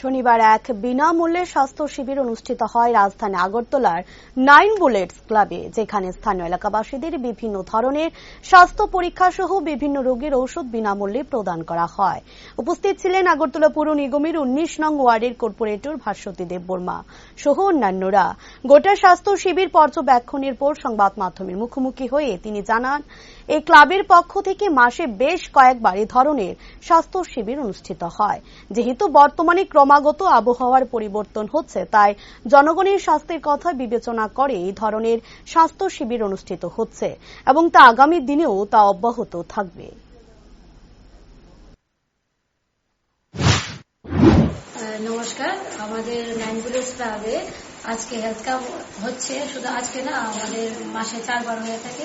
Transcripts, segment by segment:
শনিবার এক বিনামূল্যে স্বাস্থ্য শিবির অনুষ্ঠিত হয় রাজধানী আগরতলার 9 বুলেটস ক্লাবে, যেখানে স্থানীয় এলাকাবাসীদের বিভিন্ন ধরনের স্বাস্থ্য পরীক্ষা সহ বিভিন্ন রোগের ঔষধ বিনামূল্যে প্রদান করা হয়। উপস্থিত ছিলেন আগরতলা পৌর নিগমের 19 নং ওয়ার্ডের কর্পোরেটর ভাস্বতী দেববর্মা সহ অন্যান্যরা। গোটা স্বাস্থ্য শিবির পর্যবেক্ষণের পর সংবাদ মাধ্যমের মুখোমুখি হয়ে তিনি জানান, এই ক্লাবের পক্ষ থেকে মাসে বেশ কয়েকবার এ ধরনের স্বাস্থ্য শিবির অনুষ্ঠিত হয়। যেহেতু বর্তমানে ক্রমাগত আবহাওয়ার পরিবর্তন হচ্ছে, তাই জনগণের স্বাস্থ্যের কথা বিবেচনা করে এই ধরনের স্বাস্থ্য শিবির অনুষ্ঠিত হচ্ছে এবং তা আগামী দিনেও তা অব্যাহত থাকবে। নমস্কার, আমাদের 9 বুলেটস ক্লাবে আজকে হেলথ ক্যাম্প হচ্ছে। শুধু আজকে না, আমাদের মাসে 4 বার হয়ে থাকে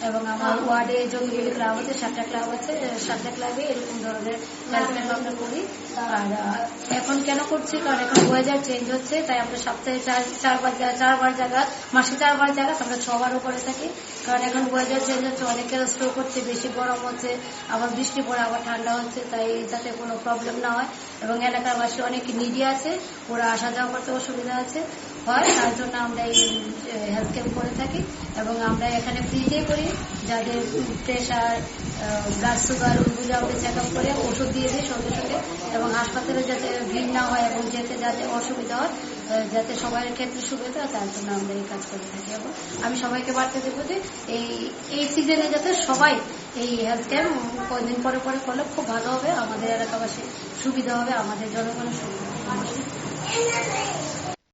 এবং আমার ওয়ার্ডে যতগুলি ক্লাব আছে, 7টা ক্লাব আছে, 7টা ক্লাবে এরকম ধরনের হেলথ ক্যাম্প আমরা করি। আর এখন কেন করছি, কারণ এখন ওয়েদার চেঞ্জ হচ্ছে, তাই আমরা সপ্তাহে 4 বার জায়গা, মাসে 4 বার জায়গা আমরা 6 বারও করে থাকি। কারণ এখন ওয়েদার চেঞ্জ হচ্ছে, অনেকের স্ট্রোক হচ্ছে, বেশি গরম হচ্ছে, আবার বৃষ্টি পড়ে, আবার ঠান্ডা হচ্ছে, তাই যাতে কোনো প্রবলেম না হয় এবং এলাকাবাসী অনেক নিডি আছে, ওরা আসা যাওয়া করতে অসুবিধা হয়, তার জন্য আমরা এই হেলথ ক্যাম্প করে থাকি। এবং আমরা এখানে ফ্রিতে করি, যাদের প্রেশার, ব্লাড সুগার, ওইগুলো আমরা চেক আপ করে ওষুধ দিয়ে দিই সঙ্গে সঙ্গে, এবং হাসপাতালে যাতে ভিড় না হয় এবং যাতে অসুবিধা হয়, যাতে সবার ক্ষেত্রে সুবিধা হয়, তার জন্য আমরা এই কাজ করে থাকি। এবং আমি সবাইকে বার্তা দেবো যে এই সিজনে যাতে সবাই এই হেলথ ক্যাম্প কয়েকদিন পরে পরে করলে খুব ভালো হবে, আমাদের এলাকাবাসী সুবিধা হবে, আমাদের জনগণের সুবিধা হবে।